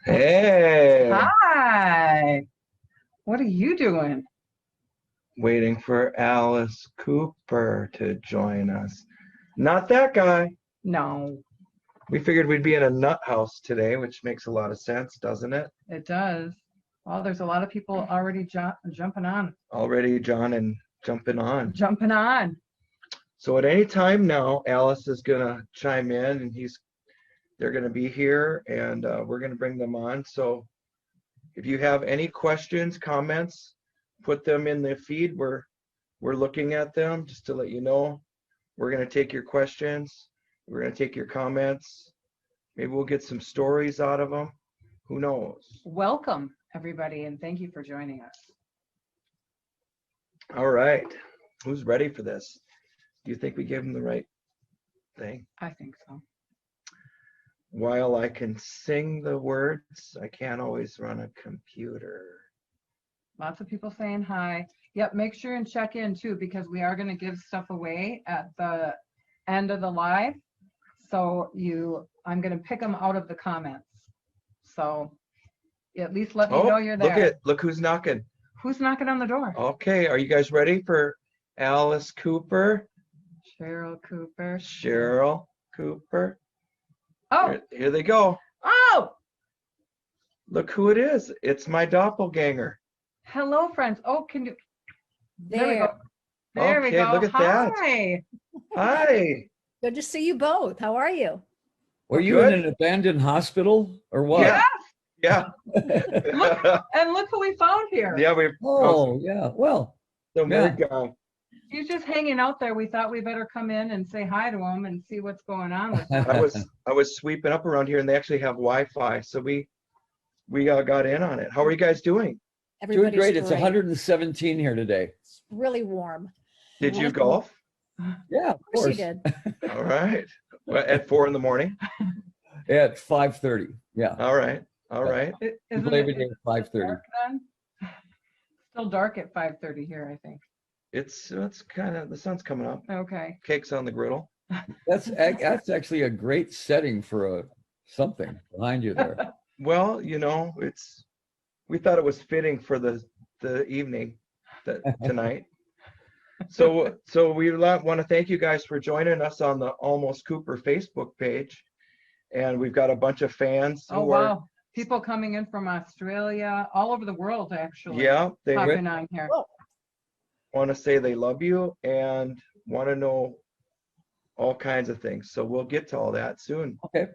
Hey, Hi. What are you doing? waiting for Alice Cooper to join us. Not that guy. No, We figured we'd be in a nut house today, which makes a lot of sense, doesn't it? it does. Well, there's a lot of people already jumping on. Already John and jumping on. Jumping on. So at any time now, Alice is gonna chime in and they're gonna be here and we're gonna bring them on. So if you have any questions, comments, put them in the feed. We're looking at them just to let you know. We're going to take your questions. We're going to take your comments. Maybe we'll get some stories out of them. Who knows? Welcome, everybody, and thank you for joining us. All right. Who's ready for this? Do you think we gave them the right thing? I think so. While I can sing the words, I can't always run a computer. Lots of people saying hi. Yep, make sure and check in too, because we are going to give stuff away at the end of the live. So I'm going to pick them out of the comments. So at least let me know you're there. Look who's knocking. Who's knocking on the door? Okay, are you guys ready for Alice Cooper? Cheryl Cooper. Cheryl Cooper. Oh, Here they go. oh, Look who it is. It's my doppelganger. hello, friends. Oh, can you? There we go. There we Okay, go. look at that. Hi. Hi. Good to see you both. How are you? Were you in an abandoned hospital or what? Yeah. Yeah. And look who we found here. Yeah, Oh, yeah. Well, so yeah. guy. He's just hanging out there. We thought we better come in and say hi to him and see what's going on with him. I was sweeping up around here and they actually have Wi-Fi, so we got in on it. How are you guys doing? Doing Everybody's great. It's 117 here today. It's really warm. Did you golf? Yeah, Of course you did. All right. Well, at 4 a.m. At 5:30. Yeah. All right. All right. Isn't Every day it at 5:30. dark then? Still dark at 5:30 here, I think. It's kind of, the sun's coming up. Okay. Cake's on the griddle. That's actually a great setting for something behind you there. Well, we thought it was fitting for the evening tonight. So we want to thank you guys for joining us on the Almost Cooper Facebook page. And we've got a bunch of fans Oh, who are, wow. People coming in from Australia, all over the world, actually. yeah, they Popping on here. want to say they love you and want to know all kinds of things. So we'll get to all that soon. Okay.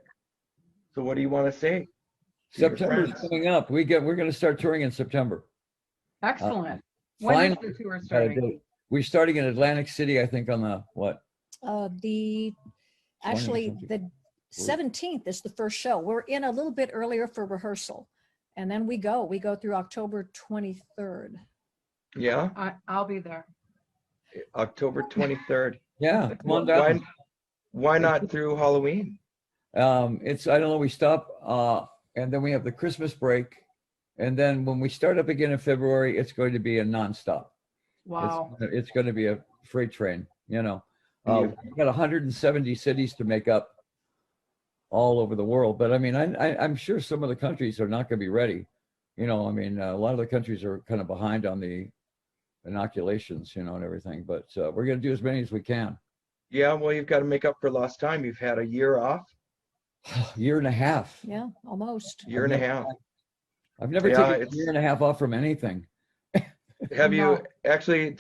So what do you want to say? to your September's friends? coming up. We're going to start touring in September. Excellent. When is Finally, the tour got a starting? date. We're starting in Atlantic City, I think, on the what? Actually, something. the 17th is the first show. We're in a little bit earlier for rehearsal. And then we go through October 23rd. Yeah, I'll be there. October 23rd. Yeah, come on down. Why not through Halloween? It's, I don't know, we stop and then we have the Christmas break. And then when we start up again in February, it's going to be a nonstop. Wow. It's going to be a freight train, Yeah. We've got 170 cities to make up all over the world. But I mean, I'm sure some of the countries are not going to be ready. A lot of the countries are kind of behind on the inoculations, and everything. But we're going to do as many as we can. Yeah, well, you've got to make up for lost time. You've had a year off, Year and a half. Yeah, almost. year and a half. I've never Yeah, taken a year and a half off from anything. Have you No. actually,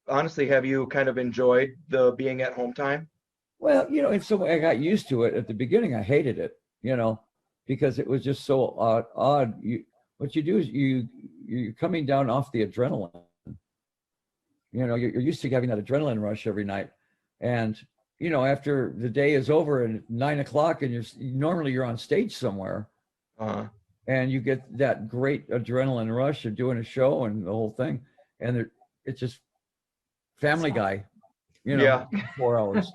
honestly, have you kind of enjoyed the being at home time? Well, it's so I got used to it. At the beginning, I hated it, because it was just so odd. What you do is you're coming down off the adrenaline. You're used to having that adrenaline rush every night, and after the day is over and 9 o'clock, and normally you're on stage somewhere, and you get that great adrenaline rush of doing a show and the whole thing, and it's just Family Guy, Yeah. 4 hours.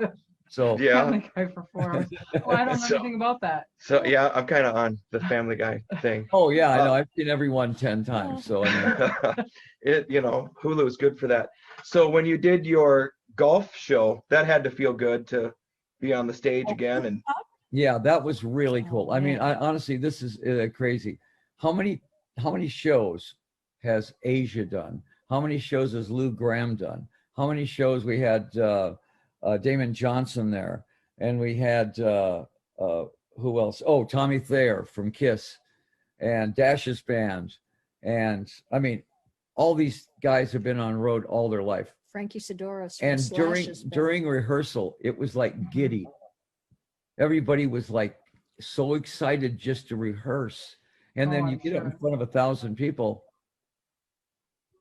So Yeah. Family Guy for 4 hours. Well, I don't know So- anything about that. So yeah, I'm kind of on the Family Guy thing. Oh yeah, I know. I've seen every one 10 times. So I mean, Hulu's good for that. So when you did your golf show, that had to feel good to be on the stage again and Yeah, that was really Oh, cool. I mean, man. I honestly, this is crazy. How many shows has Asia done? How many shows has Lou Graham done? How many shows we had Damon Johnson there, and we had who else? Oh, Tommy Thayer from Kiss, and Dash's band, and I mean, all these guys have been on road all their life. Frankie Sidoris from And Slash's band. during rehearsal, it was like giddy. Everybody was like so excited just to rehearse, and then Oh, you I'm get up in sure. front of 1,000 people,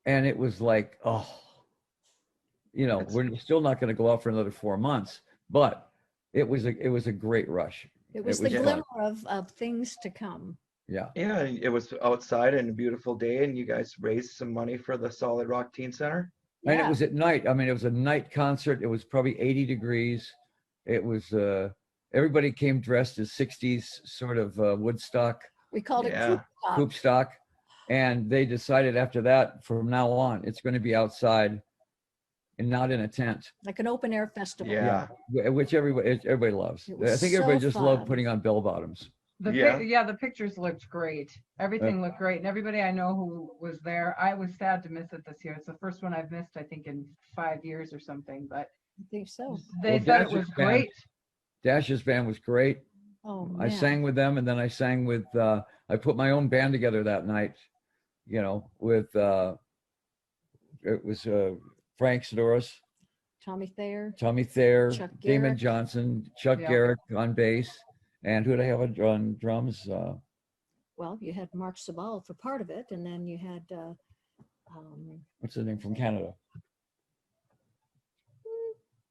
and it was like, oh, That's- we're still not going to go out for another 4 months, but it was a great rush. It was it the was fun. glimmer of things to come. Yeah, Yeah, it was outside and a beautiful day, and you guys raised some money for the Solid Rock Teen Center. and it Yeah, was at night. I mean, it was a night concert. It was probably 80 degrees. It was everybody came dressed as 60s sort of Woodstock. we called it Yeah. Coop Coop stock, and they decided after that, from now on, it's going to be outside and not in a tent. like an open air festival. Yeah. Which everybody loves. It was I think everybody so just loved fun. putting on bell bottoms. Yeah. The pictures looked great. Everything looked great. And everybody I know who was there, I was sad to miss it this year. It's the first one I've missed, I think, in 5 years or something, but I think so. they Well, said it Dash's was band- great. Dash's band was great. Oh, I man. sang with them, and then I sang with. I put my own band together that night. With it was Frank Sidoris, Tommy Thayer. Tommy Thayer, Chuck Damon Garrick. Johnson, Chuck Yeah. Garrick on bass, and who did I have on drums? Well, you had Mark Sabal for part of it, and then you had What's his name from Canada?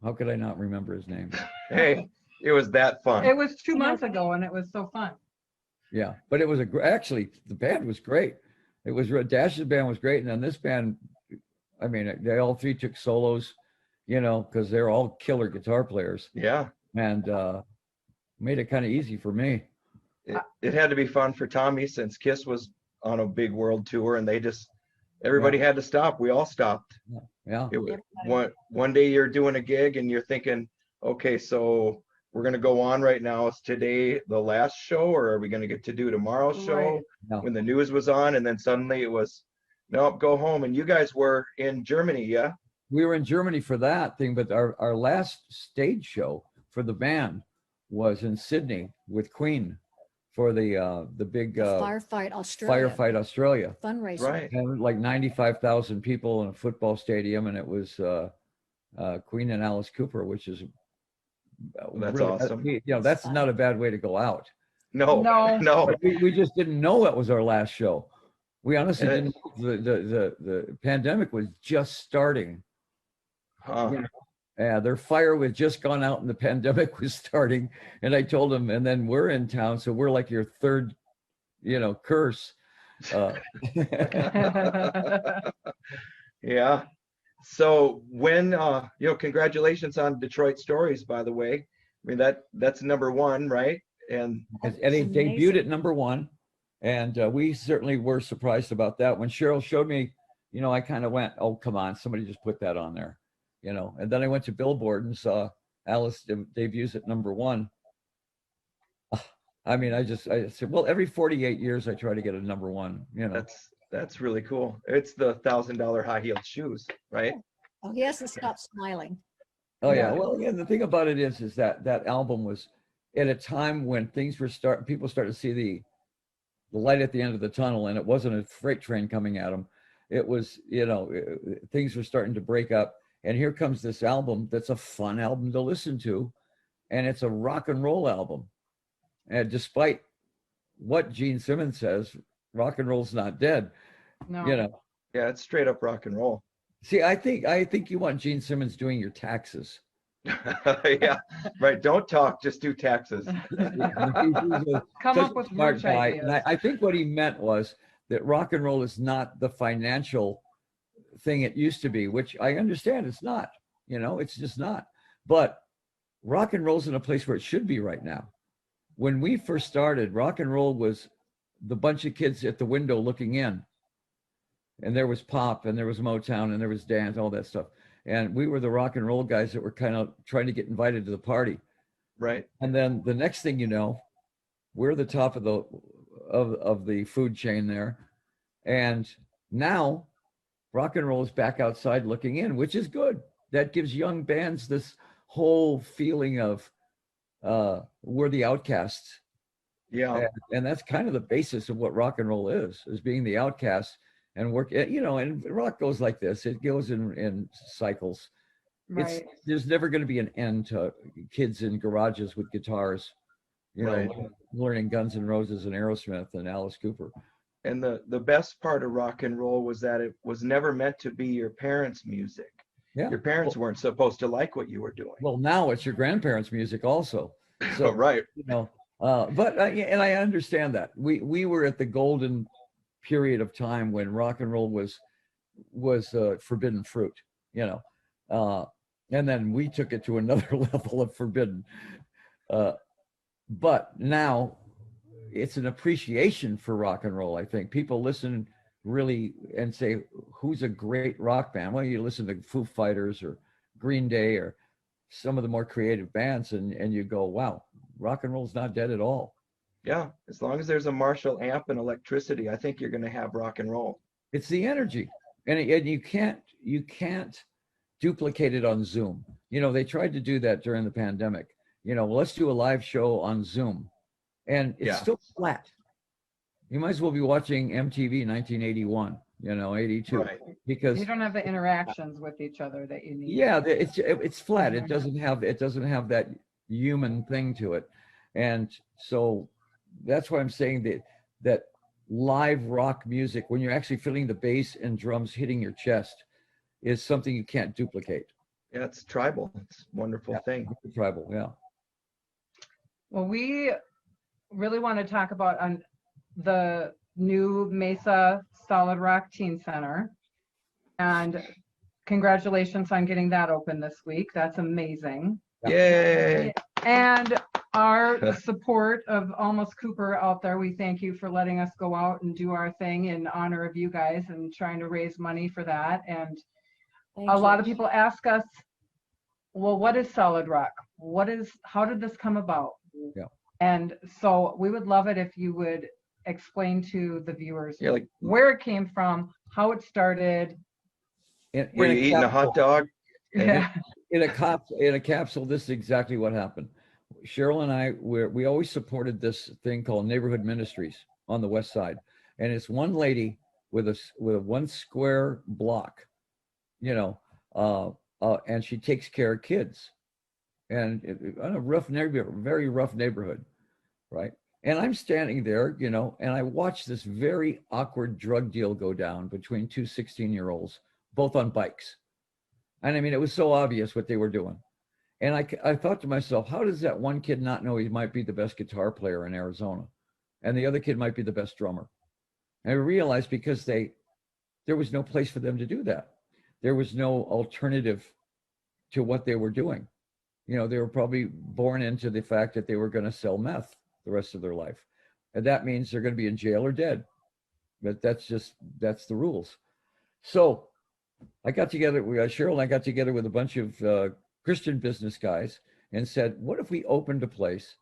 How could I not remember his name? Hey, it was that fun. It was 2 months ago and it was so fun. Yeah, but it was actually the band was great. It was Dash's band was great, and then this band, I mean, they all three took solos, because they're all killer guitar players, Yeah. and made it kind of easy for me. It had to be fun for Tommy since Kiss was on a big world tour and everybody had to stop. We all stopped. Yeah, It was Everybody. one day you're doing a gig and you're thinking, okay, so we're gonna go on right now. Is today the last show, or are we gonna get to do tomorrow's show? Right. No. When the news was on, and then suddenly it was, nope, go home. And you guys were in Germany, yeah? we were in Germany for that thing, but our last stage show for the band was in Sydney with Queen for the big Firefight Australia Firefight Australia. fundraiser. Right. And like 95,000 people in a football stadium, and it was Queen and Alice Cooper, which is That's awesome. That's Fun. not a bad way to go out. No, No. no. But we just didn't know that was our last show. We honestly And didn't. The pandemic was just starting. Huh. Their fire was just gone out, and the pandemic was starting. And I told them, and then we're in town, so we're like your third, curse. Yeah. So when congratulations on Detroit Stories, by the way. I mean that's number one, right? And And That's it debuted amazing. at #1, and we certainly were surprised about that. When Cheryl showed me, I kind of went, "Oh, come on, somebody just put that on there," And then I went to Billboard and saw Alice debuts at #1. I mean, I said, well, every 48 years I try to get a #1. that's really cool. It's the $1,000 high heeled shoes, right? Oh, he hasn't stopped smiling. Oh yeah. Yeah. Well, again, the thing about it is that album was at a time when things were people started to see the light at the end of the tunnel, and it wasn't a freight train coming at them. It was, things were starting to break up, and here comes this album that's a fun album to listen to, and it's a rock and roll album. And despite what Gene Simmons says, rock and roll's not dead. No. Yeah, it's straight up rock and roll. See, I think you want Gene Simmons doing your taxes. Yeah, right. Don't talk, just do taxes. Come Such up a with smart merch guy. ideas. And I think what he meant was that rock and roll is not the financial thing it used to be, which I understand it's not. It's just not. But rock and roll's in a place where it should be right now. When we first started, rock and roll was the bunch of kids at the window looking in. And there was pop, and there was Motown, and there was dance, all that stuff. And we were the rock and roll guys that were kind of trying to get invited to the party. Right. And then the next thing you know, we're the top of the food chain there. And now rock and roll is back outside looking in, which is good. That gives young bands this whole feeling of we're the outcasts. Yeah. And that's kind of the basis of what rock and roll is being the outcast and work, and rock goes like this. It goes in cycles. Right. There's never going to be an end to kids in garages with guitars, Right. learning Guns N' Roses and Aerosmith and Alice Cooper. And the best part of rock and roll was that it was never meant to be your parents' music. Yeah. Your parents weren't supposed to like what you were doing. Well, now it's your grandparents' music also. So, right. And I understand that we were at the golden period of time when rock and roll was forbidden fruit, and then we took it to another level of forbidden. But now it's an appreciation for rock and roll. I think people listen really and say, who's a great rock band? Well, you listen to Foo Fighters or Green Day or some of the more creative bands, and you go, wow, rock and roll's not dead at all. Yeah, as long as there's a Marshall amp and electricity, I think you're going to have rock and roll. It's the energy, and you can't duplicate it on Zoom. They tried to do that during the pandemic. Let's do a live show on Zoom, and it's still flat. You might as well be watching MTV 1981, 82, Right. because You don't have the interactions with each other that you need. yeah, it's flat. It doesn't have that human thing to it, and so that's why I'm saying that live rock music, when you're actually feeling the bass and drums hitting your chest, is something you can't duplicate. Yeah, it's tribal. It's a wonderful thing. Tribal, yeah. Well, we really want to talk about the new Mesa Solid Rock Teen Center. And congratulations on getting that open this week. That's amazing. Yay. And our support of Almost Cooper out there, we thank you for letting us go out and do our thing in honor of you guys and trying to raise money for that. And a lot of people ask us, well, what is Solid Rock? How did this come about? Yeah. And so we would love it if you would explain to the viewers where it came from, how it started. Were you eating a hot dog? Yeah. In a capsule, this is exactly what happened. Cheryl and I, we always supported this thing called Neighborhood Ministries on the West Side, and it's one lady with a 1 square block, and she takes care of kids, and in a rough neighborhood, very rough neighborhood, right? And I'm standing there, and I watch this very awkward drug deal go down between two 16-year-olds, both on bikes. And I mean, it was so obvious what they were doing. And I thought to myself, how does that one kid not know he might be the best guitar player in Arizona? And the other kid might be the best drummer. And I realized because there was no place for them to do that. There was no alternative to what they were doing. They were probably born into the fact that they were going to sell meth the rest of their life. And that means they're going to be in jail or dead. But that's the rules. So I got together, Cheryl and I got together with a bunch of Christian business guys and said, what if we opened a place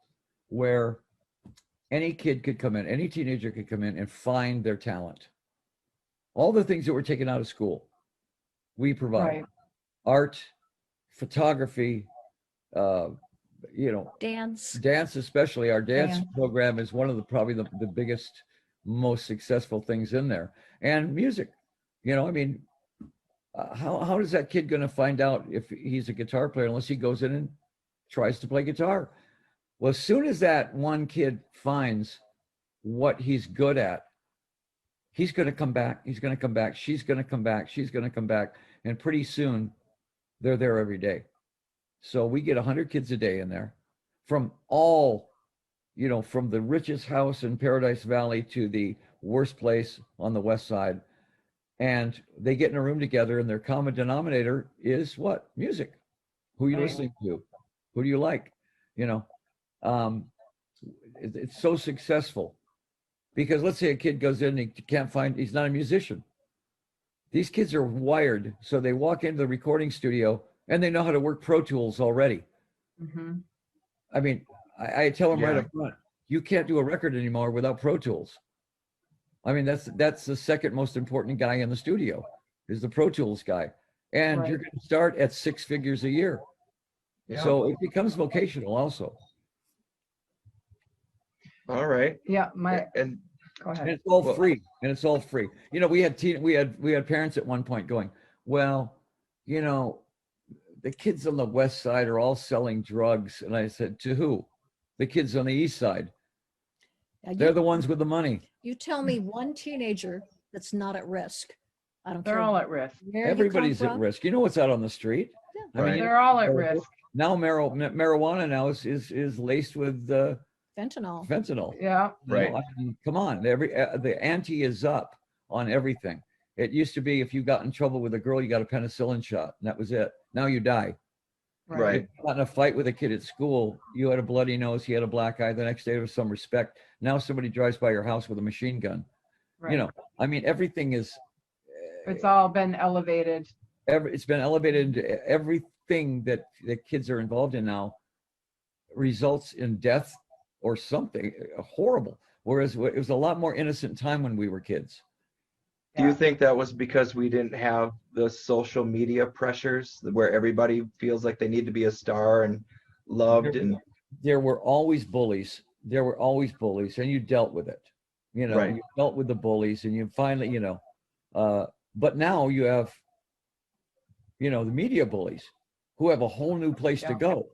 where any kid could come in, any teenager could come in and find their talent? All the things that were taken out of school, we provide. Right. Art, photography, dance, especially. Our dance program is one of probably the biggest, most successful things in there. And music, how is that kid going to find out if he's a guitar player unless he goes in and tries to play guitar? Well, as soon as that one kid finds what he's good at, he's going to come back. He's going to come back. She's going to come back. She's going to come back. And pretty soon they're there every day. So we get 100 kids a day in there from all, from the richest house in Paradise Valley to the worst place on the West Side. And they get in a room together, and their common denominator is what? Music. Who are you listening to? Who do you like? It's so successful because let's say a kid goes in and he's not a musician. These kids are wired. So they walk into the recording studio and they know how to work Pro Tools already. Mm-hmm. I mean, I tell them right Yeah. up front, you can't do a record anymore without Pro Tools. I mean, that's the second most important guy in the studio is the Pro Tools guy. And you're Right. going to start at 6 figures a year. Yeah. So it becomes vocational also. All right. Yeah, my, And go And ahead. it's all Well- free. And it's all free. You know, we had parents at one point going, well, you know, the kids on the west side are all selling drugs. And I said, to who? The kids on the east side. Now, They're you, the ones with the money. you tell me one teenager that's not at risk. I don't They're care all at risk. where you come Everybody's at from. risk. You know what's out on the street? Yeah. I mean, Right. They're all at so risk. now marijuana now is laced with Fentanyl. fentanyl. Yeah. You know, Right. I mean, come on, the ante is up on everything. It used to be if you got in trouble with a girl, you got a penicillin shot, and that was it. Now you die. Right. If you got in a fight with a kid at school, you had a bloody nose, he had a black eye. The next day there was some respect. Now somebody drives by your house with a machine gun. Right. You know, I mean, everything is. It's all been elevated. It's been elevated into everything that kids are involved in now results in death or something horrible. Whereas it was a lot more innocent time when we were kids. Do you Yeah. think that was because we didn't have the social media pressures where everybody feels like they need to be a star and loved and There were always bullies. There were always bullies, and you dealt with it. You know, Right. you dealt with the bullies, and you finally, you know, but now you have, you know, the media bullies who have a whole new place to Yeah. go.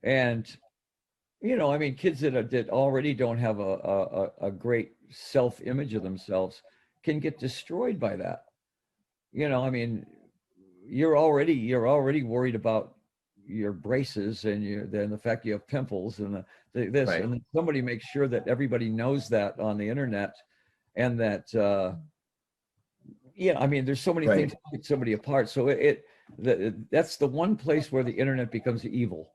And, you know, I mean, kids that already don't have a great self-image of themselves can get destroyed by that. You know, I mean, you're already worried about your braces and then the fact you have pimples and this, Right. and then somebody makes sure that everybody knows that on the internet, and that yeah, I mean, there's so many Right. things that keep somebody apart. So that's the one place where the internet becomes evil.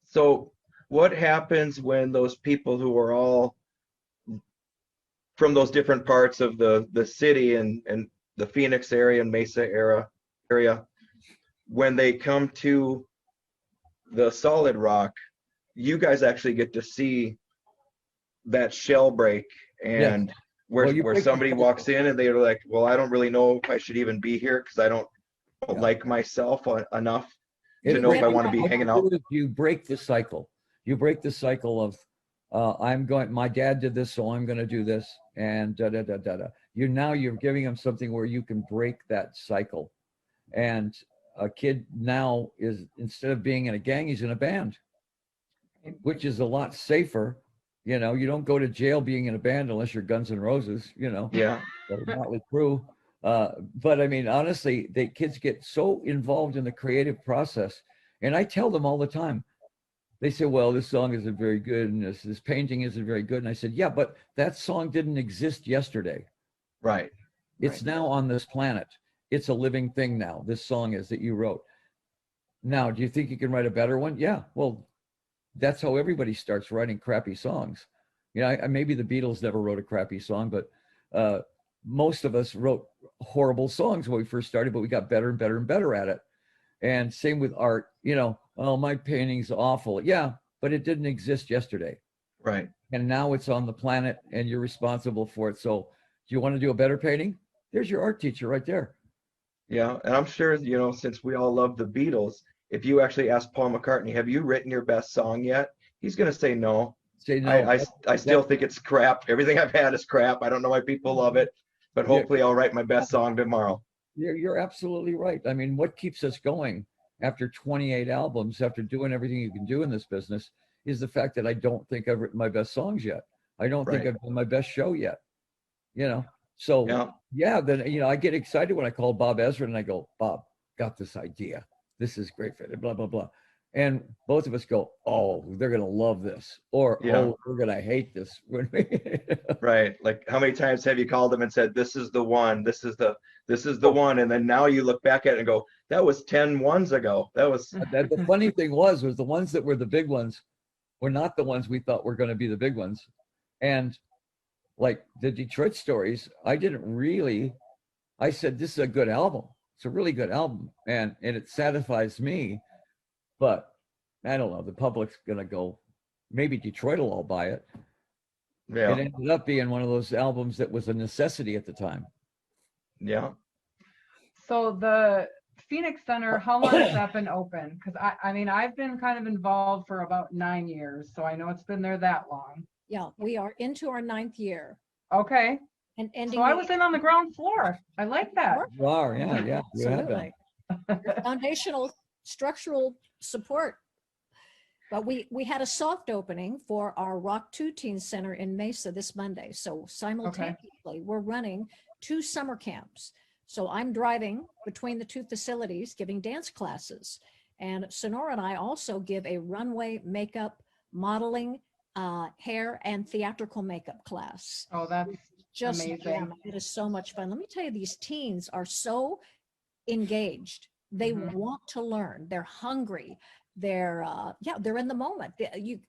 so what happens when those people who are all from those different parts of the city and the Phoenix area and Mesa area, when they come to the Solid Rock, you guys actually get to see that shell break and where Well, you where break the somebody cycle. walks in and they're like, well, I don't really know if I should even be here because I don't Yeah. like myself enough It- to know if I it- want to be what hanging you out. do is you break the cycle. You break the cycle of my dad did this, so I'm going to do this, and da da da da da. You're giving them something where you can break that cycle. And a kid now is, instead of being in a gang, he's in a band, which is a lot safer. You know, you don't go to jail being in a band unless you're Guns N' Roses, you know, Yeah, or Motley Crue. But I mean, honestly, the kids get so involved in the creative process. And I tell them all the time, they say, well, this song isn't very good and this painting isn't very good. And I said, yeah, but that song didn't exist yesterday. right. It's Right. now on this planet. It's a living thing now. This song is that you wrote. Now, do you think you can write a better one? Yeah. Well, that's how everybody starts writing crappy songs. You know, maybe the Beatles never wrote a crappy song, but most of us wrote horrible songs when we first started, but we got better and better and better at it. And same with art. You know, oh, my painting's awful. Yeah, but it didn't exist yesterday. Right. And now it's on the planet and you're responsible for it. So do you want to do a better painting? There's your art teacher right there. Yeah, and I'm sure, since we all love the Beatles, if you actually ask Paul McCartney, have you written your best song yet? He's going to say no. Say no. I still think it's crap. Everything I've had is crap. I don't know why people love it, but Yeah. hopefully I'll write my best song tomorrow. You're absolutely right. I mean, what keeps us going after 28 albums, after doing everything you can do in this business, is the fact that I don't think I've written my best songs yet. I don't think Right. I've done my best show yet. So Yeah, then I get excited when I call Bob Ezrin and I go, Bob, got this idea. This is great for it, blah, blah, blah. And both of us go, oh, they're going to love this. Or, Yeah. oh, we're going to hate this. right. Like how many times have you called them and said, this is the one, this is the one. And then now you look back at it and go, that was 10 ones ago. That was, The funny thing was the ones that were the big ones were not the ones we thought were going to be the big ones. And like the Detroit Stories, I said, this is a good album. It's a really good album. And it satisfies me. But I don't know, the public's gonna go, maybe Detroit will all buy it. It Yeah, ended up being one of those albums that was a necessity at the time. yeah. So the Phoenix Center, how long has that been open? Because I mean, I've been kind of involved for about 9 years, so I know it's been there that long. Yeah, we are into our 9th year Okay, and ending. so I the- was in on the ground floor. I like that. You are, yeah, you have been. Absolutely. Foundational structural support. But we had a soft opening for our Rock 2 Teen Center in Mesa this Monday. So simultaneously, we're running 2 summer camps. So I'm driving between the 2 facilities, giving dance classes. And Sonora and I also give a runway makeup, modeling, hair, and theatrical makeup class. Oh, that's Just amazing. jam. It is so much fun. Let me tell you, these teens are so engaged. They Mhm. want to learn. They're hungry. They're they're in the moment.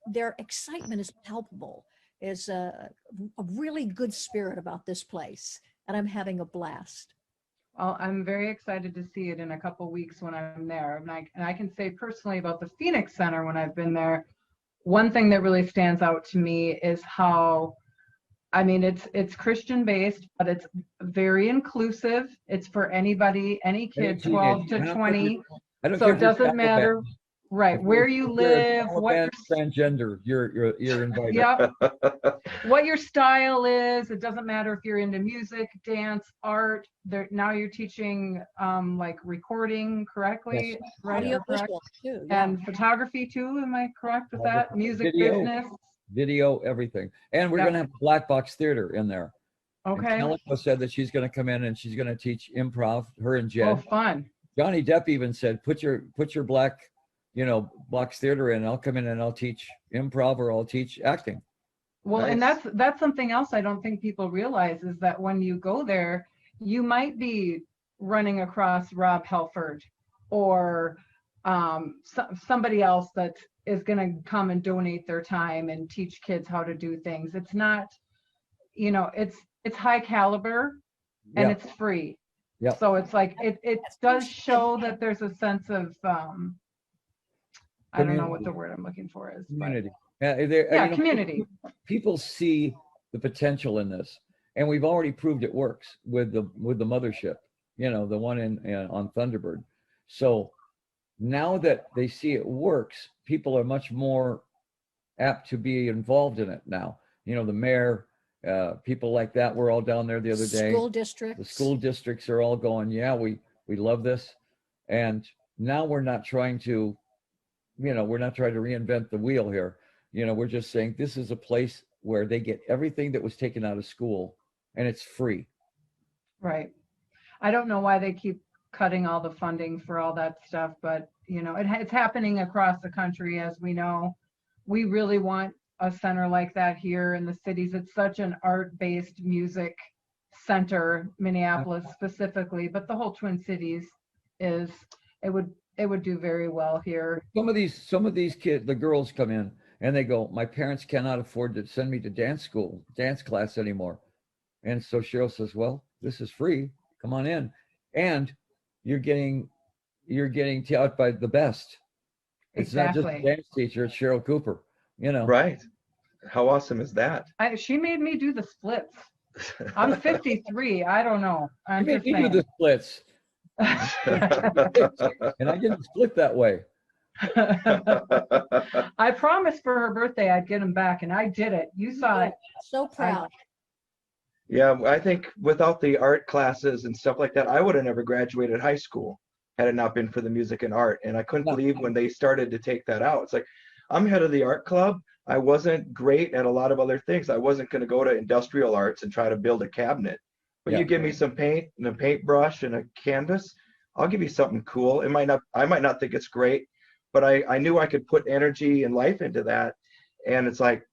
Their excitement is palpable. Is a really good spirit about this place, and I'm having a blast. Well, I'm very excited to see it in a couple weeks when I'm there. And I can say personally about the Phoenix Center when I've been there, one thing that really stands out to me is how, I mean, it's Christian based, but it's very inclusive. It's for anybody, any kid, 12 to 20. I don't So care it if you're doesn't matter, Taliban. right, If where you're- you if you're a live, what Taliban transgender, you're invited. yep, what your style is. It doesn't matter if you're into music, dance, art. There now you're teaching like recording correctly, Yes. right? Audio Or correct? visual too. Yeah. And photography too. Am I correct with that? Music Video. business. Video, everything. And we're Yep. gonna have black box theater in there. And Okay. Calico said that she's gonna come in and she's gonna teach improv, her and Oh, Jed. fun. Johnny Depp even said, put your black, box theater in. I'll come in and I'll teach improv or I'll teach acting. Well, and Nice. that's something else I don't think people realize is that when you go there, you might be running across Rob Halford or somebody else that is going to come and donate their time and teach kids how to do things. It's not, it's high caliber and Yeah, it's free. Yep. So it's like it does show that there's a sense of I don't know what Community. the word I'm looking for is. But community. community. People see the potential in this, and we've already proved it works with the mothership. The one on Thunderbird. So now that they see it works, people are much more apt to be involved in it now. The mayor, people like that were all down there the other day. School districts. The school districts are all going, yeah, we love this. And now we're not trying to reinvent the wheel here. We're just saying this is a place where they get everything that was taken out of school and it's free. Right. I don't know why they keep cutting all the funding for all that stuff, but it's happening across the country, as we know. We really want a center like that here in the cities. It's such an art-based music center, Minneapolis specifically, but the whole Twin Cities it would do very well here. Some of these kids, the girls come in and they go, my parents cannot afford to send me to dance class anymore. And so Cheryl says, well, this is free. Come on in. And you're getting taught by the best. It's not just a Exactly. dance teacher, it's Cheryl Cooper, Right. How awesome is that? She made me do the splits. I'm 53. I don't know. I'm You just made me do saying. the splits. And I didn't split that way. I promised for her birthday I'd get him back, and I did it. You saw it. So proud. Yeah, I think without the art classes and stuff like that, I would have never graduated high school had it not been for the music and art. And I couldn't No. believe when they started to take that out. It's like, I'm head of the art club. I wasn't great at a lot of other things. I wasn't going to go to industrial arts and try to build a cabinet. But Yeah. you give me some paint and a paintbrush and a canvas, I'll give you something cool. I might not think it's great, but I knew I could put energy and life into that. And it's like,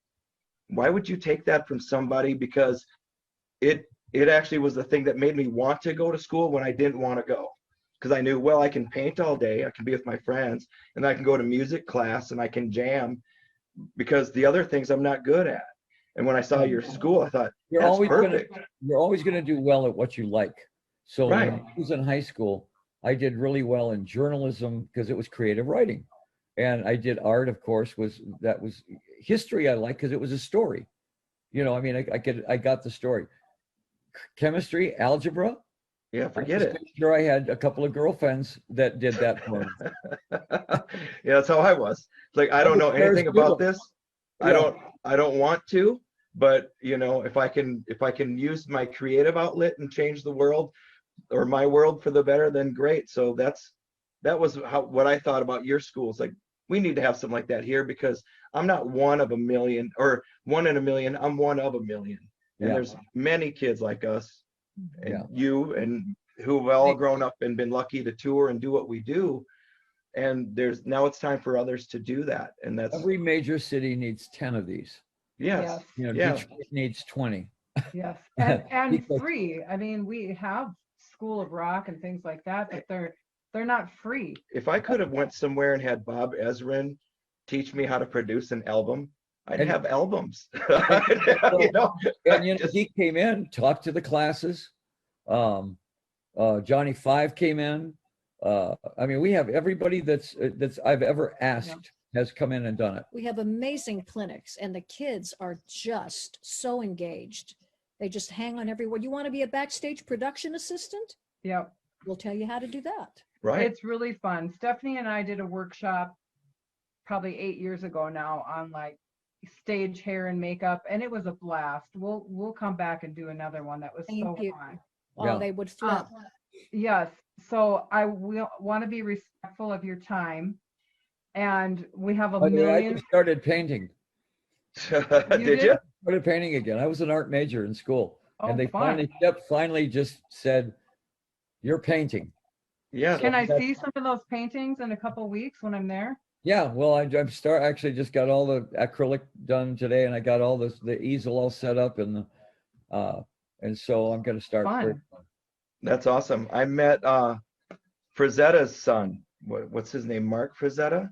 why would you take that from somebody? Because it actually was the thing that made me want to go to school when I didn't want to go. Because I knew, well, I can paint all day, I can be with my friends, and I can go to music class and I can jam, because the other things I'm not good at. And when I saw your school, I thought, You're that's always perfect. gonna do well at what you like. So Right. when I was in high school, I did really well in journalism because it was creative writing. And I did art, of course, was history I like because it was a story. You know, I mean, I got the story. Chemistry, algebra. Yeah, I forget just it. made sure I had a couple of girlfriends that did that for me. Yeah, that's how I was. It's like, I don't know anything about this. Yeah. I don't want to, but you know, if I can use my creative outlet and change the world or my world for the better, then great. So that was what I thought about your schools. Like, we need to have something like that here because I'm not one of a million or one in a million. I'm one of a million. And Yeah. there's many kids like us and Yeah. you and who've all grown up and been lucky to tour and do what we do. And now it's time for others to do that. And that's, Every major city needs 10 of these. yes, You know, yeah. Detroit needs 20. Yes, and Because- free. I mean, we have School of Rock and things like that, but they're not free. If I could have went somewhere and had Bob Ezrin teach me how to produce an album, I'd And- have albums. You know, And you know, just- he came in, talked to the classes. Johnny Five came in. I mean, we have everybody that's I've ever asked has come in and done it. We have amazing clinics and the kids are just so engaged. They just hang on every word. You want to be a backstage production assistant? Yep. We'll tell you how to do that. right. It's really fun. Stephanie and I did a workshop probably 8 years ago now on like stage hair and makeup, and it was a blast. We'll come back and do another one. That was so Thank you. fun. Oh, Yeah. they would flip. Yes. So I will want to be respectful of your time. And we have a By the way, I million. just started painting. Did did? you? Started painting again. I was an art major in school, Oh, and they fun. finally just said, "You're painting." Yeah. Can I that's- see some of those paintings in a couple weeks when I'm there? Yeah, well, actually just got all the acrylic done today, and I got all the easel all set up, and so I'm going to start. Fun. That's awesome. I met Frazetta's son. What's his name? Mark Frazetta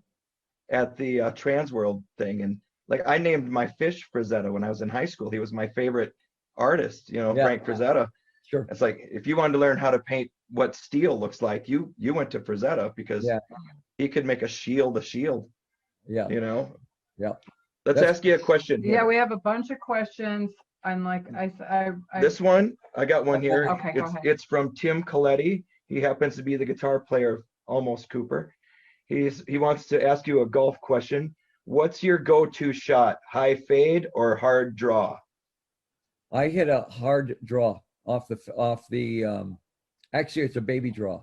at the Trans World thing. And like, I named my fish Frazetta when I was in high school. He was my favorite artist, you know, Yeah. Frank Frazetta. Sure. It's like, if you wanted to learn how to paint what steel looks like, you went to Frazetta because Yeah. he could make a shield, Yeah. you know? Yeah. Let's That's- ask you a question Yeah, here. we have a bunch of questions. And like I This one, I got one here. Okay, go It's ahead. it's from Tim Coletti. He happens to be the guitar player of Almost Cooper. He wants to ask you a golf question. What's your go-to shot? High fade or hard draw? I hit a hard draw off the actually it's a baby draw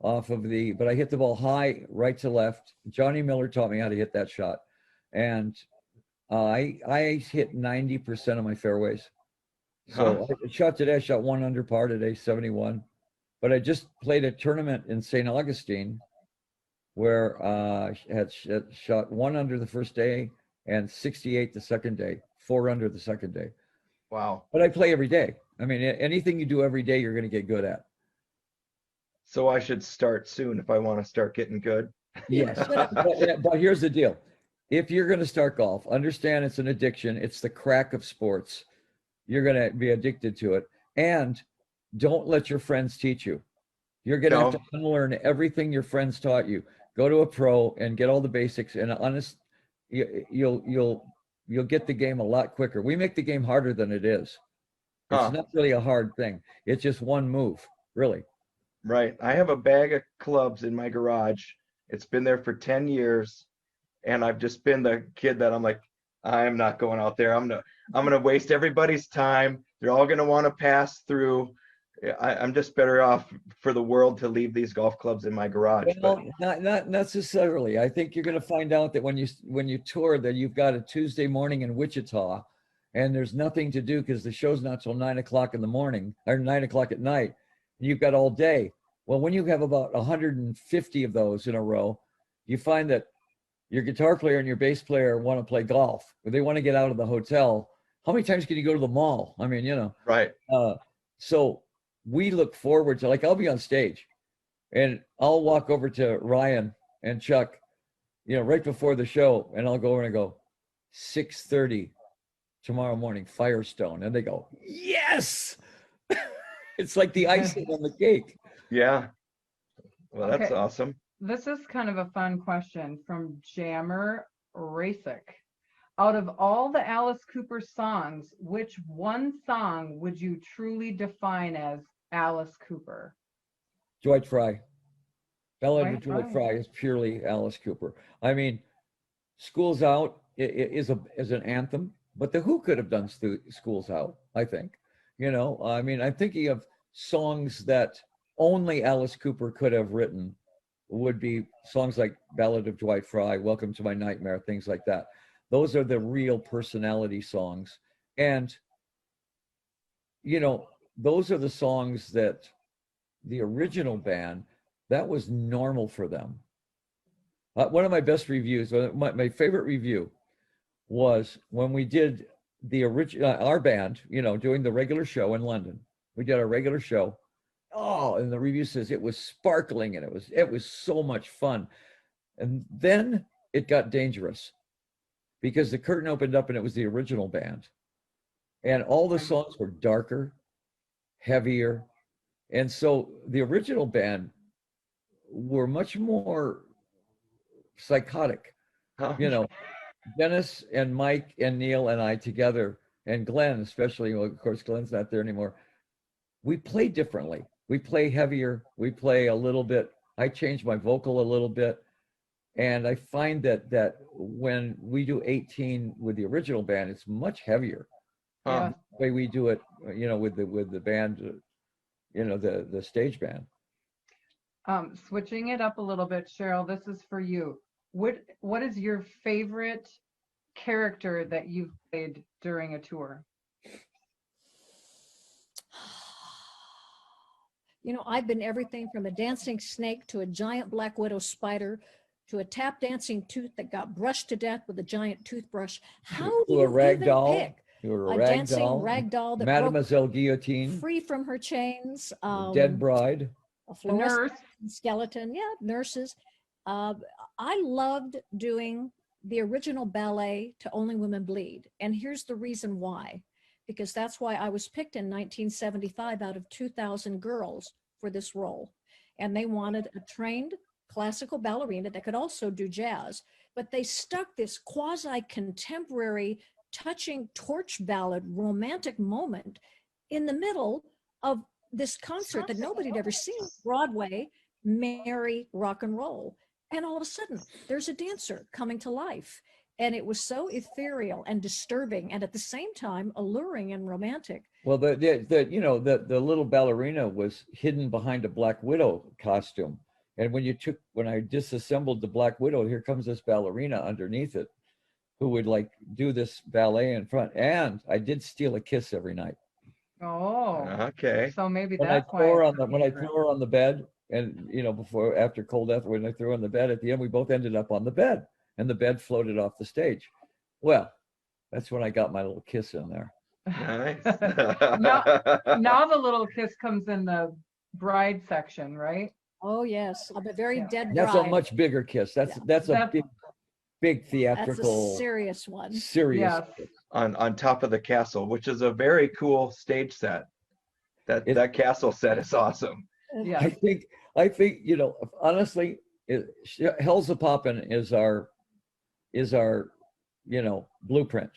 but I hit the ball high right to left. Johnny Miller taught me how to hit that shot. And I hit 90% of my fairways. So I shot today, I shot 1 under par today, 71. But I just played a tournament in St. Augustine where I had shot 1 under the first day and 68 the second day, 4 under the second day. Wow. But I play every day. I mean, anything you do every day, you're going to get good at. So I should start soon if I want to start getting good. Yes. But here's the deal. If you're going to start golf, understand it's an addiction. It's the crack of sports. You're going to be addicted to it. And don't let your friends teach you. You're going to have to unlearn everything your friends taught you. Go to a pro and get all the basics. And you'll get the game a lot quicker. We make the game harder than it is. It's not really a hard thing. It's just one move, really. Right. I have a bag of clubs in my garage. It's been there for 10 years. And I've just been the kid that I'm like, I'm not going out there. I'm gonna waste everybody's time. They're all gonna want to pass through. I'm just better off for the world to leave these golf clubs in my garage. Well, not necessarily. I think you're going to find out that when you tour that you've got a Tuesday morning in Wichita, and there's nothing to do because the show's not till 9 o'clock in the morning or 9 o'clock at night. And you've got all day. Well, when you have about 150 of those in a row, you find that your guitar player and your bass player want to play golf, but they want to get out of the hotel. How many times can you go to the mall? I mean, you know. Right. So we look forward to, like, I'll be on stage and I'll walk over to Ryan and Chuck, you know, right before the show, and I'll go over and go, 6:30 tomorrow morning, Firestone. And they go, yes. It's like the icing on the cake. Yeah. Well, that's Okay. awesome. this is kind of a fun question from Jammer Rasic. Out of all the Alice Cooper songs, which one song would you truly define as Alice Cooper? Dwight Fry. Ballad of Dwight Dwight Fry. Fry is purely Alice Cooper. I mean, School's Out is an anthem, but the Who could have done School's Out, I think. You know, I mean, I'm thinking of songs that only Alice Cooper could have written would be songs like Ballad of Dwight Fry, Welcome to My Nightmare, things like that. Those are the real personality songs. And, you know, those are the songs that the original band, that was normal for them. One of my best reviews, my favorite review was when we did the original, our band, you know, doing the regular show in London. We did our regular show. Oh, and the review says it was sparkling and it was so much fun. And then it got dangerous because the curtain opened up and it was the original band. And all the songs were darker, heavier. And so the original band were much more psychotic. You know, Dennis and Mike and Neil and I together, and Glenn especially, well, of course, Glenn's not there anymore. We play differently. We play heavier. We play a little bit. I change my vocal a little bit. And I find that when we do 18 with the original band, it's much heavier. Yeah. The way we do it, you know, with the band, you know, the stage band. Switching it up a little bit, Cheryl, this is for you. What is your favorite character that you've played during a tour? You know, I've been everything from a dancing snake to a giant black widow spider to a tap dancing tooth that got brushed to death with a giant toothbrush. How do To a you rag even doll. pick You were a dancing rag doll that broke Mademoiselle Guillotine, free from her chains? Dead Bride. A The nurse. fluorescent skeleton, yeah, nurses. I loved doing the original ballet To Only Women Bleed. And here's the reason why. Because that's why I was picked in 1975 out of 2,000 girls for this role. And they wanted a trained classical ballerina that could also do jazz. But they stuck this quasi-contemporary, touching torch ballad romantic moment in the middle of this concert that nobody had ever seen, Broadway, merry rock and roll. And all of a sudden, there's a dancer coming to life. And it was so ethereal and disturbing, and at the same time, alluring and romantic. Well, the little ballerina was hidden behind a Black Widow costume. And when I disassembled the Black Widow, here comes this ballerina underneath it who would like do this ballet in front. And I did steal a kiss every night. Oh, Okay. so maybe When I that's threw her why. on the bed, and you know, after Cold Death, when I threw her on the bed, at the end we both ended up on the bed, and the bed floated off the stage. Well, that's when I got my little kiss in there. Nice. Now the little kiss comes in the bride section, right? Oh, yes, I'm a very Yeah. dead That's bride. a much bigger kiss. That's a That's- big That's theatrical, a serious one. serious. Yes. kiss. on top of the castle, which is a very cool stage set. That castle set is awesome. Yeah. I think, you know, honestly, Hell's a Poppin' is our, you know, blueprint.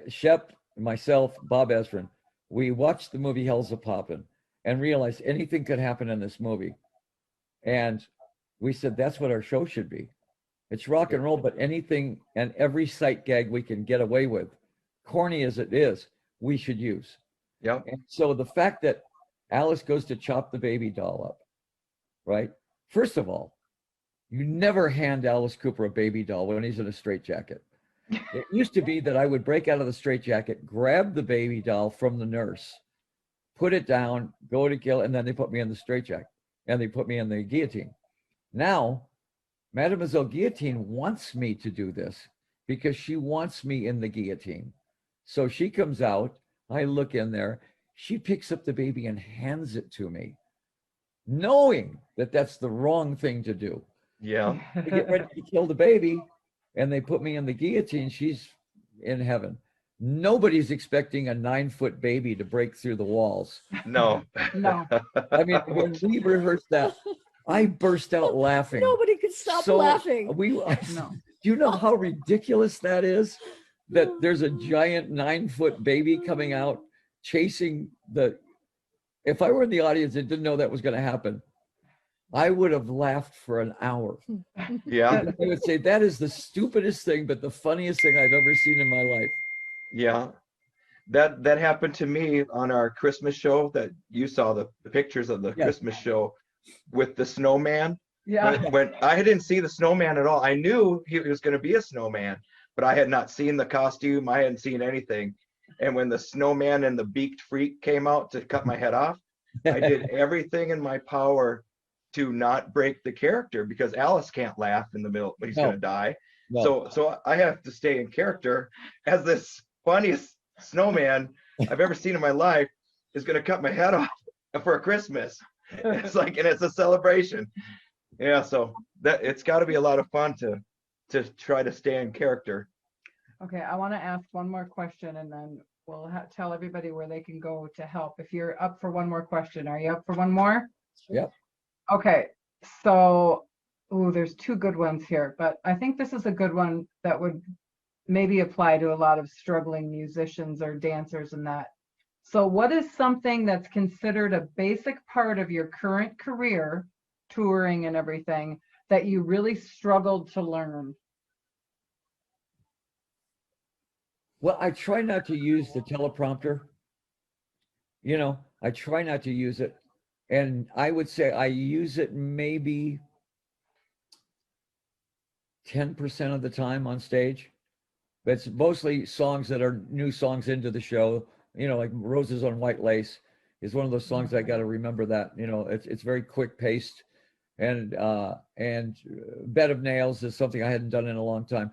Shep, myself, Bob Ezrin, we watched the movie Hell's a Poppin' and realized anything could happen in this movie. And we said, that's what our show should be. It's rock and roll, but anything and every sight gag we can get away with, corny as it is, we should use. Yep. And so the fact that Alice goes to chop the baby doll up, right? First of all, you never hand Alice Cooper a baby doll when he's in a straitjacket. It used to be that I would break out of the straitjacket, grab the baby doll from the nurse, put it down, go to kill, and then they put me in the straitjacket and they put me in the guillotine. Now, Mademoiselle Guillotine wants me to do this because she wants me in the guillotine. So she comes out, I look in there, she picks up the baby and hands it to me, knowing that that's the wrong thing to do. Yeah. They get ready to kill the baby and they put me in the guillotine. She's in heaven. Nobody's expecting a 9-foot baby to break through the walls. No. No. I mean, when we rehearsed that, I burst out laughing. Nobody could stop So laughing. No. Do you know how ridiculous that is? That there's a giant 9-foot baby coming out chasing the. If I were in the audience and didn't know that was going to happen, I would have laughed for an hour. Yeah, I would say that is the stupidest thing, but the funniest thing I've ever seen in my life. yeah. That happened to me on our Christmas show that you saw the pictures of the Yes. Christmas show with the snowman. Yeah. When I didn't see the snowman at all, I knew he was going to be a snowman, but I had not seen the costume. I hadn't seen anything. And when the snowman and the beaked freak came out to cut my head off, I did everything in my power to not break the character because Alice can't laugh in the middle when he's No. going to die. No. So I have to stay in character as this funniest snowman I've ever seen in my life is going to cut my head off for Christmas. It's like, and it's a celebration. Yeah, so that it's got to be a lot of fun to try to stay in character. Okay, I want to ask one more question and then we'll tell everybody where they can go to help. If you're up for one more question, are you up for one more? Yep. Okay, so, ooh, there's two good ones here, but I think this is a good one that would maybe apply to a lot of struggling musicians or dancers and that. So what is something that's considered a basic part of your current career, touring and everything, that you really struggled to learn? Well, I try not to use the teleprompter. You know, I try not to use it. And I would say I use it maybe 10% of the time on stage. But it's mostly songs that are new songs into the show. You know, like Roses on White Lace is one of those songs I got to remember that. You know, it's very quick paced. And Bed of Nails is something I hadn't done in a long time.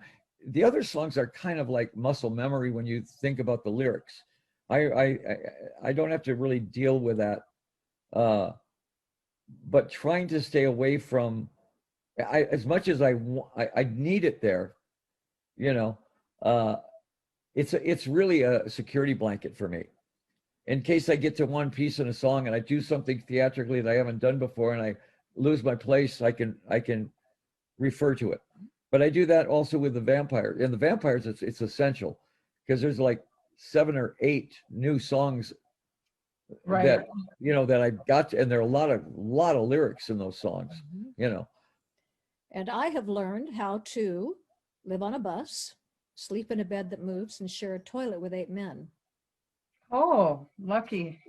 The other songs are kind of like muscle memory when you think about the lyrics. I don't have to really deal with that. But trying to stay away from, as much as I need it there, you know, it's really a security blanket for me. In case I get to one piece in a song and I do something theatrically that I haven't done before and I lose my place, I can refer to it. But I do that also with the Vampire. In the Vampires, it's essential because there's like 7 or 8 new songs Right. that you know that I got, and there are a lot of lyrics in those songs. You know, And I have learned how to live on a bus, sleep in a bed that moves, and share a toilet with 8 men. Oh, lucky.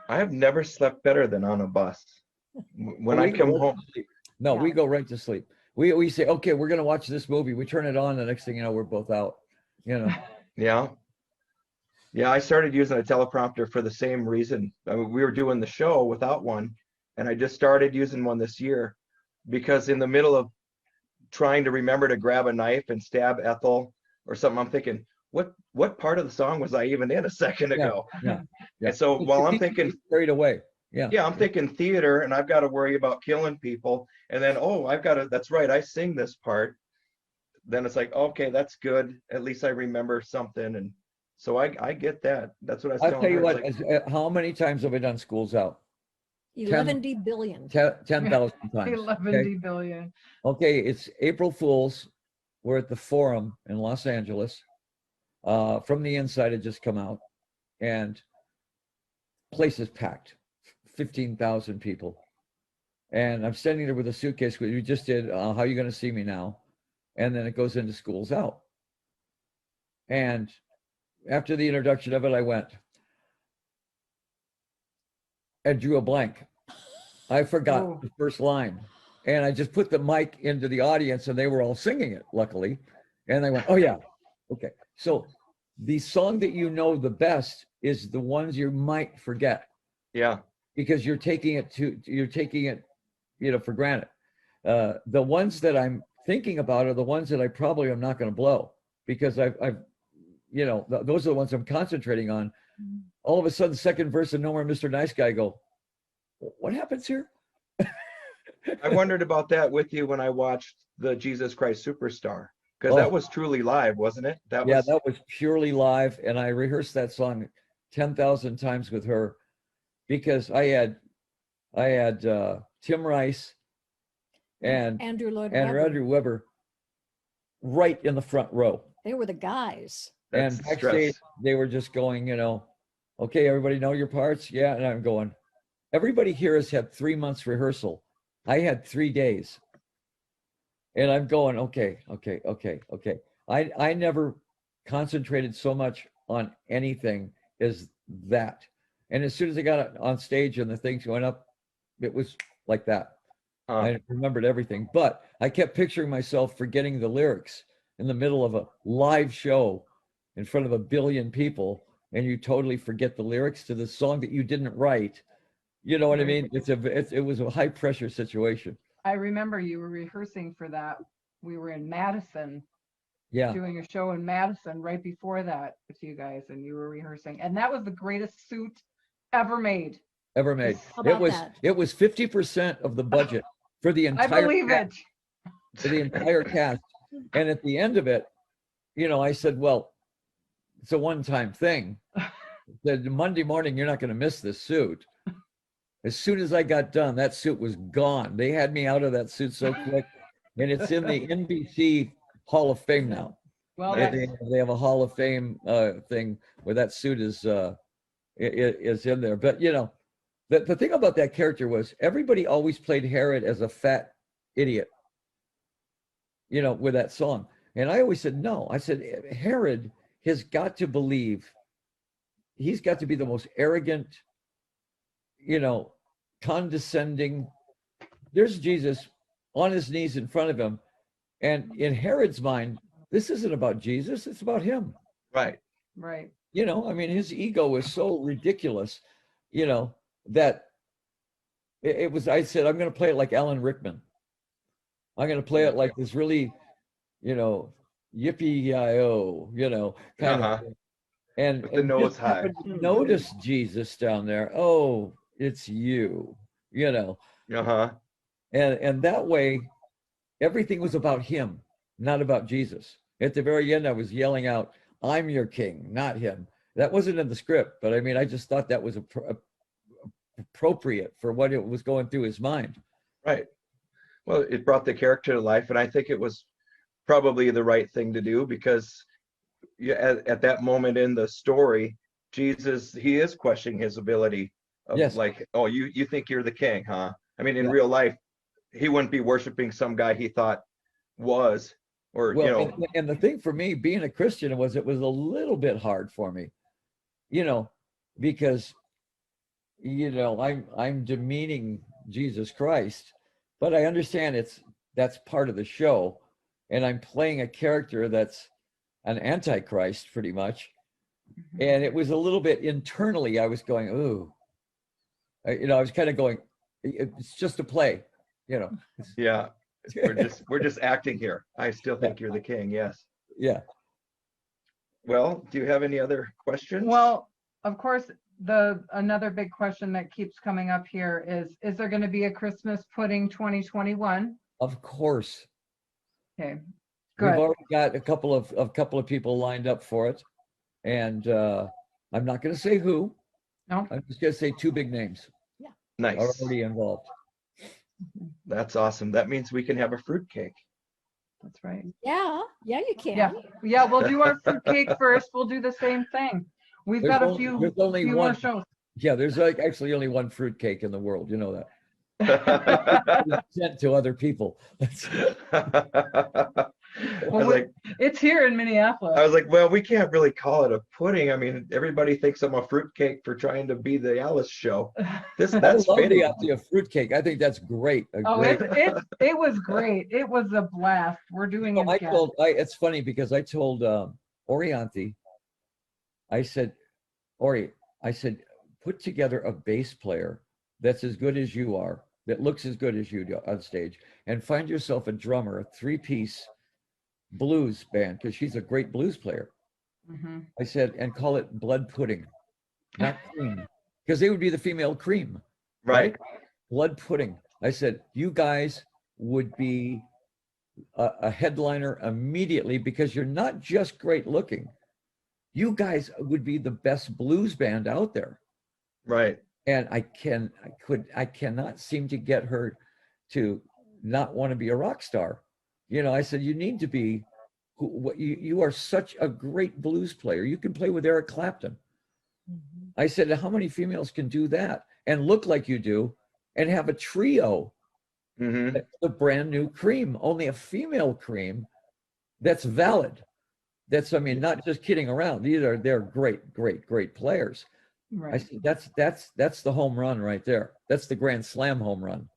I have never slept better than on a bus. When I we come go right home, to sleep. No, Yeah. we go right to sleep. We say, okay, we're gonna watch this movie. We turn it on. The next thing you know, we're both out. You know. yeah. Yeah, I started using a teleprompter for the same reason. I mean, we were doing the show without one, and I just started using one this year because in the middle of trying to remember to grab a knife and stab Ethel or something, I'm thinking, what part of the song was I even in a second ago? Yeah. And so while I'm thinking, carried away. Yeah. yeah, I'm thinking theater and I've got to worry about killing people. And then, oh, that's right, I sing this part. Then it's like, okay, that's good. At least I remember something. And so I get that. That's what I was I'll telling tell you her. what. It's like, How many times have I done Schools Out? 11 billion. 10,000 times. 11 billion. Okay, it's April Fool's. We're at the Forum in Los Angeles. From the Inside had just come out, and place is packed, 15,000 people. And I'm standing there with a suitcase. We just did How Are You Going to See Me Now? And then it goes into Schools Out. And after the introduction of it, I went and drew a blank. I forgot Oh. the first line. And I just put the mic into the audience and they were all singing it, luckily. And they went, oh yeah, okay. So the song that you know the best is the ones you might forget yeah, because you're taking it, you know, for granted. The ones that I'm thinking about are the ones that I probably am not going to blow because I've you know, those are the ones I'm concentrating on. All of a sudden, second verse of No More Mr. Nice Guy, go, what happens here? I wondered about that with you when I watched the Jesus Christ Superstar, because Oh. that was truly live, wasn't it? That was purely live, and I rehearsed that song 10,000 times with her because I had Tim Rice, and Andrew Lloyd and Webber. Andrew Weber right in the front row. They were the guys. That's And backstage, stress. they were just going, okay, everybody know your parts? Yeah. And I'm going, everybody here has had 3 months rehearsal. I had 3 days. And I'm going, okay. I never concentrated so much on anything as that. And as soon as I got on stage and the things going up, it was like that. I remembered everything, but I kept picturing myself forgetting the lyrics in the middle of a live show in front of 1 billion people, and you totally forget the lyrics to the song that you didn't write. You know what I mean? It was a high pressure situation. I remember you were rehearsing for that. We were in Madison, Yeah. doing a show in Madison right before that with you guys, and you were rehearsing. And that was the greatest suit ever made. Ever made. How about It was 50% of the budget for the I entire believe it. for the entire cast. And at the end of it, I said, well, it's a one-time thing. The Monday morning, you're not going to miss this suit. As soon as I got done, that suit was gone. They had me out of that suit so quick. And it's in the NBC Hall of Fame now. Well, They have a Hall of Fame thing where that suit is in there. But the thing about that character was everybody always played Herod as a fat idiot, with that song. And I always said, no. I said, Herod has got to believe he's got to be the most arrogant, condescending. There's Jesus on his knees in front of him. And in Herod's mind, this isn't about Jesus, it's about him. Right. right. His ego was so ridiculous, that it was, I said, I'm going to play it like Alan Rickman. I'm going to play it like this really, yippee-yi-o, kind of thing. And With the nose just high. happened to notice Jesus down there. Oh, it's you, Uh-huh. and that way, everything was about him, not about Jesus. At the very end, I was yelling out, I'm your king, not him. That wasn't in the script, but I just thought that was appropriate for what it was going through his mind. Right. Well, it brought the character to life, and I think it was probably the right thing to do because at that moment in the story, Jesus, he is questioning his ability of Yes. like, oh, you think you're the king, huh? In Yeah. real life, he wouldn't be worshiping some guy he thought was, or Well, and the thing for me being a Christian it was a little bit hard for me, because I'm demeaning Jesus Christ, but I understand that's part of the show, and I'm playing a character that's an antichrist pretty much, and it was a little bit internally. I was going, ooh, I was kind of going, it's just a play, yeah, we're just acting here. I still think you're the king. Yes. Yeah. Well, do you have any other questions? Well, of course, another big question that keeps coming up here is there going to be a Christmas pudding 2021? Of course. Okay, We've good. already got a couple of people lined up for it, and I'm not going to say who. No. I'm just going to say 2 big names are Nice. already involved. That's awesome. That means we can have a fruitcake. That's right. Yeah, you can. Yeah, we'll do our fruitcake first. We'll do the same thing. We've There's got a only- few there's only more one. shows. Yeah, there's actually only one fruitcake in the world. You know that. It's sent to other people. It's here in Minneapolis. I was like, well, we can't really call it a pudding. Everybody thinks I'm a fruitcake for trying to be the Alice show. I That's love fitting. the idea of fruitcake. I think that's great. Oh, Great. it was great. It was a blast. We're doing it again. It's funny because I told Orianthi, I said, Ori, put together a bass player that's as good as you are, that looks as good as you do on stage, and find yourself a drummer, a 3-piece blues band, because she's a great blues player. Mhm. I said, and call it Blood Pudding, not Cream, because they would be the female Cream. Right. Blood Pudding. I said, you guys would be a headliner immediately because you're not just great looking. You guys would be the best blues band out there. Right. and I cannot seem to get her to not want to be a rock star. You know, I said, you need to be, you are such a great blues player. You can play with Eric Clapton. Mhm. I said, how many females can do that and look like you do and have a trio Hmm. that's the brand new cream, only a female cream that's valid. That's, I mean, not just kidding around. They're great, great, great players. I Right. said, that's the home run right there. That's the Grand Slam home run.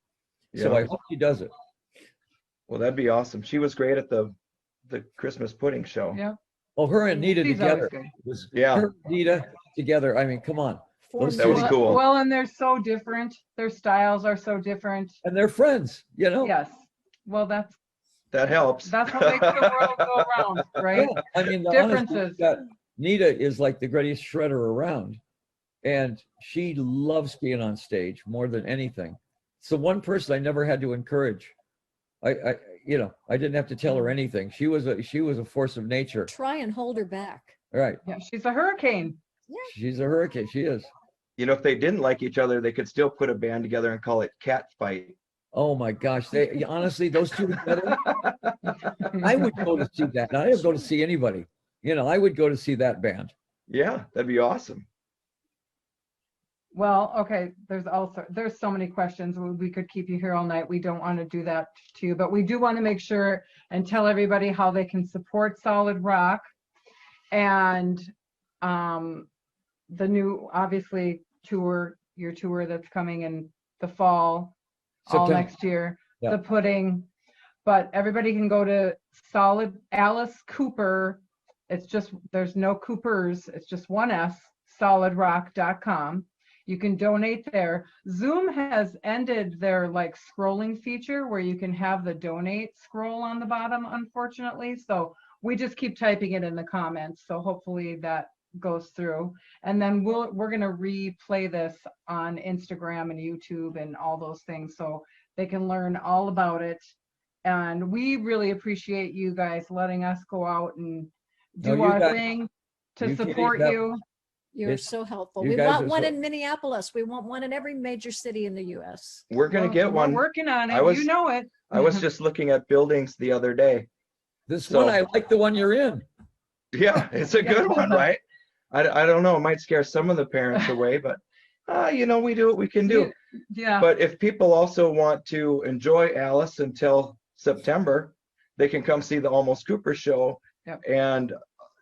So I Yeah. hope she does it. Well, that'd be awesome. She was great at the Christmas pudding show. Yeah. Oh, her and Nita She's always together good. was Yeah. her and Nita together. I mean, come on. Those That was two- cool. Well, and they're so different. Their styles are so different. And they're friends, you know? Yes. Well, that's That helps. what makes the world go around, right? Yeah, I mean, the Differences. Nita is like the greatest shredder around, and she loves being on stage more than anything. So one person I never had to encourage. I I didn't have to tell her anything. She was a force of nature. Try and hold her back. Right. Yeah, she's a hurricane. She's a hurricane. She is. You know, if they didn't like each other, they could still put a band together and call it Cat Fight. Oh my gosh. They honestly, those two together, I would go to see that. I didn't go to see anybody. You know, I would go to see that band. Yeah, that'd be awesome. Well, okay, there's so many questions. We could keep you here all night. We don't want to do that to you, but we do want to make sure and tell everybody how they can support Solid Rock and the new, obviously, your tour that's coming in the fall, all September. next year, Yeah. the pudding. But everybody can go to Alice Cooper. It's just, there's no Coopers. It's just one S, solidrock.com. You can donate there. Zoom has ended their like scrolling feature where you can have the donate scroll on the bottom, unfortunately. So we just keep typing it in the comments. So hopefully that goes through. And then we're going to replay this on Instagram and YouTube and all those things so they can learn all about it. And we really appreciate you guys letting us go out and No, do you our guys- thing to you can't support eat you. You're It's- so helpful. you We guys want are one so- in Minneapolis. We want one in every major city in the US. We're gonna Well, get one. We're working on I it. was- You know it. I was just looking at buildings the other day. This So- one, I like the one you're in. Yeah, it's a good one, right? I don't know, it might scare some of the parents away, but you know, we do what we can do. Yeah. But if people also want to enjoy Alice until September, they can come see the Almost Cooper show. Yep. And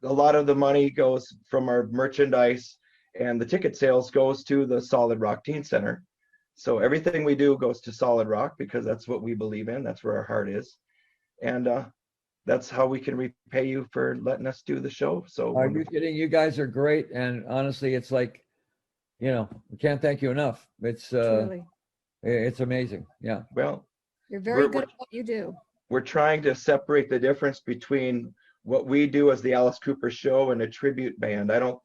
a lot of the money goes from our merchandise and the ticket sales goes to the Solid Rock Teen Center. So everything we do goes to Solid Rock because that's what we believe in. That's where our heart is. And that's how we can repay you for letting us do the show. So Are you wonderful. kidding? You guys are great. And honestly, it's like, you know, we can't thank you enough. Truly. It's amazing. Yeah. Well, You're very we're- good at what you do. we're trying to separate the difference between what we do as the Alice Cooper show and a tribute band. I don't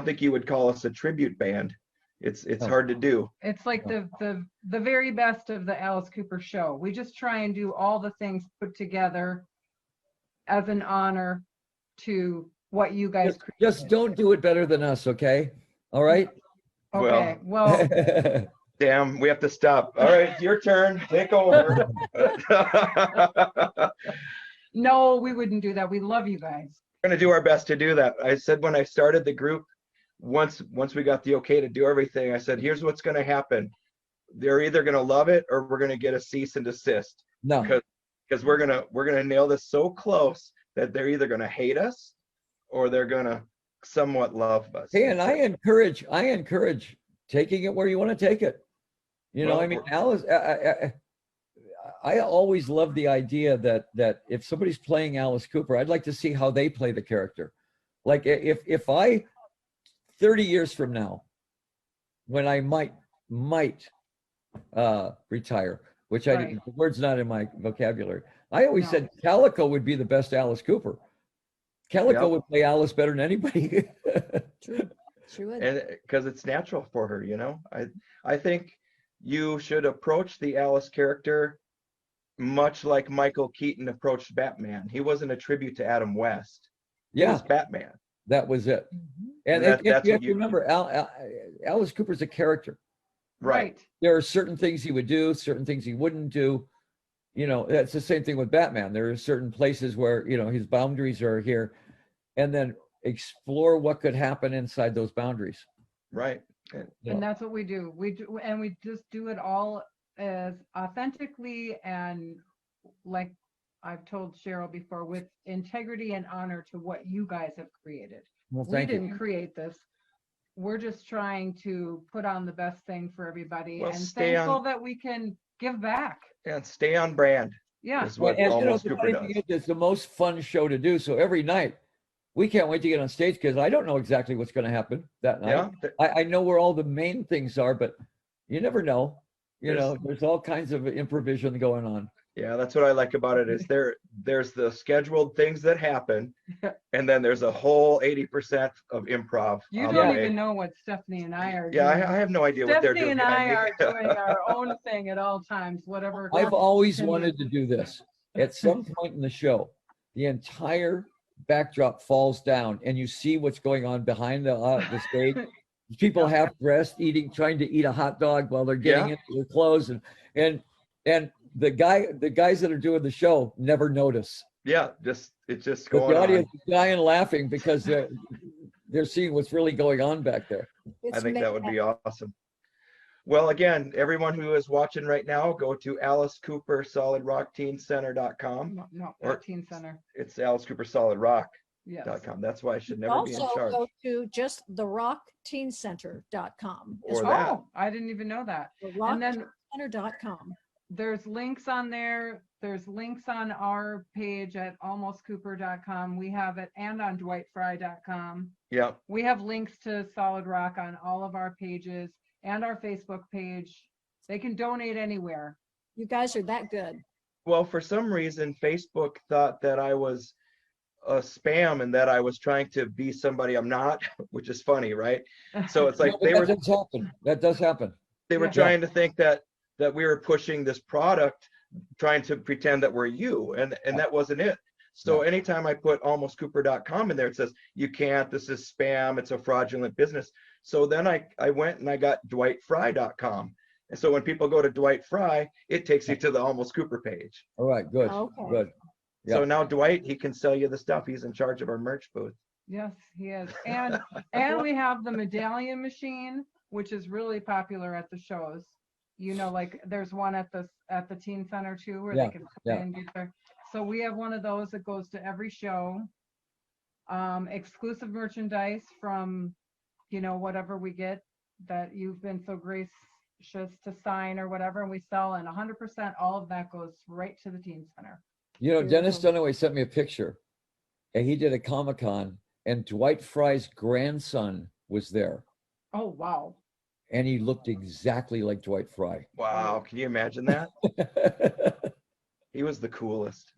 think you would call us a tribute band. It's No. hard to do. It's like the very best of the Alice Cooper show. We just try and do all the things put together as an honor to what you guys Just don't do it better than us, okay? All right? Okay, well, Damn, we have to stop. All right, your turn. Take over. no, we wouldn't do that. We love you guys. We're gonna do our best to do that. I said when I started the group, once we got the okay to do everything, I said, here's what's gonna happen. They're either gonna love it or we're gonna get a cease and desist. No. Because we're gonna nail this so close that they're either gonna hate us or they're gonna somewhat love us. Hey, and I encourage taking it where you want to take it. You know, Well, I mean, Alice, I always love the idea that if somebody's playing Alice Cooper, I'd like to see how they play the character. Like if I 30 years from now, when I might retire, which Right. the word's not in my vocabulary. I always No. said Calico would be the best Alice Cooper. Calico Yep. would play Alice better than anybody. True. True. And because it's natural for her, you know. I think you should approach the Alice character much like Michael Keaton approached Batman. He wasn't a tribute to Adam West. He Yeah, was Batman. that was it. Mhm. And That's you what have to you- remember, Alice Cooper's a character. Right. There are certain things he would do, certain things he wouldn't do. You know, that's the same thing with Batman. There are certain places where, you know, his boundaries are here, and then explore what could happen inside those boundaries. Right. You And know, that's what we do. We do, and we just do it all as authentically and like I've told Cheryl before, with integrity and honor to what you guys have created. well, We thank you. didn't create this. We're just trying to put on the best thing for everybody Well, and stay on- thankful that we can give back. And stay on brand Yeah. is what And, you know, Almost the Cooper funny does. thing is, it's the most fun show to do. So every night, we can't wait to get on stage because I don't know exactly what's going to happen that night. Yeah. I know where all the main things are, but you never know. You There's- know, there's all kinds of improvisation going on. Yeah, that's what I like about it is there's the scheduled things that happen, and then there's a whole 80% of improv. You on don't the way. even know what Stephanie and I are Yeah, doing. I have no idea what they're Stephanie doing. and behind I me. are doing our own thing at all times, whatever. I've always continue. wanted to do this. At some point in the show, the entire backdrop falls down and you see what's going on behind the stage. People half dressed, trying to eat a hot dog while they're getting Yeah. into their clothes, and the guys that are doing the show never notice. Yeah, it's just But going the on. audience is dying laughing because they're seeing what's really going on back there. I It's think that would made- be awesome. Well, again, everyone who is watching right now, go to Alice Cooper Solid Rock Teen Center.com. No, Or- not Teen Center. It's Alice Cooper Solid Rock.com. Yes. That's why I should never be in Also charge. go to just therockteencenter.com. Or that. Oh, I didn't even know that. And then Therockteencenter.com. there's links on there. There's links on our page at almostcooper.com. We have it, and on dwightfry.com. Yeah. We have links to Solid Rock on all of our pages and our Facebook page. They can donate anywhere. You guys are that good. Well, for some reason, Facebook thought that I was a spam and that I was trying to be somebody I'm not, which is funny, right? So it's like No, but they that were does happen. That does happen. they were Yeah. trying to think that we were pushing this product, trying to pretend that we're you, and that wasn't it. So anytime I put almostcooper.com in there, it says you can't. This is spam. It's a fraudulent business. So then I went and I got dwightfry.com. And so when people go to Dwight Fry, it takes you to the Almost Cooper page. All right, good, Okay. good. So Yeah. now Dwight, he can sell you the stuff. He's in charge of our merch booth. Yes, he is. And we have the medallion machine, which is really popular at the shows. You know, like there's one at the teen center too, where Yeah, they can come yeah. in and get their. So we have one of those that goes to every show. Exclusive merchandise from, you know, whatever we get that you've been so gracious to sign or whatever, and we sell, and 100% all of that goes right to the teen center. You know, Dennis Beautiful. Dunaway sent me a picture, and he did a Comic-Con, and Dwight Fry's grandson was there, Oh, wow. and he looked exactly like Dwight Fry. Wow, can you imagine that? He was the coolest.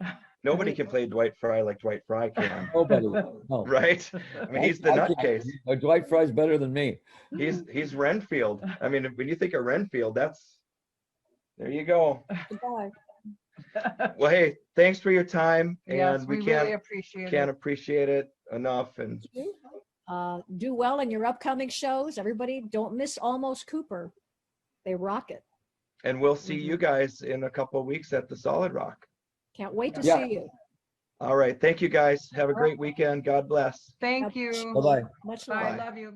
Nobody can play Dwight Fry like Dwight Fry can, Nobody. No. right? I mean, he's the I can't. nutcase. Dwight Fry's better than me. He's Renfield. I mean, when you think of Renfield, there you go. Goodbye. Well, hey, thanks for your time, Yes, and we we really appreciate can't it. appreciate it enough. And Do well in your upcoming shows. Everybody, don't miss Almost Cooper. They rock it. we'll see you guys in a couple of weeks at the Solid Rock. Can't wait to Yeah. see you. All right, thank you guys. Have a great weekend. God bless. Thank you. Bye-bye. Much I love. Bye. love you.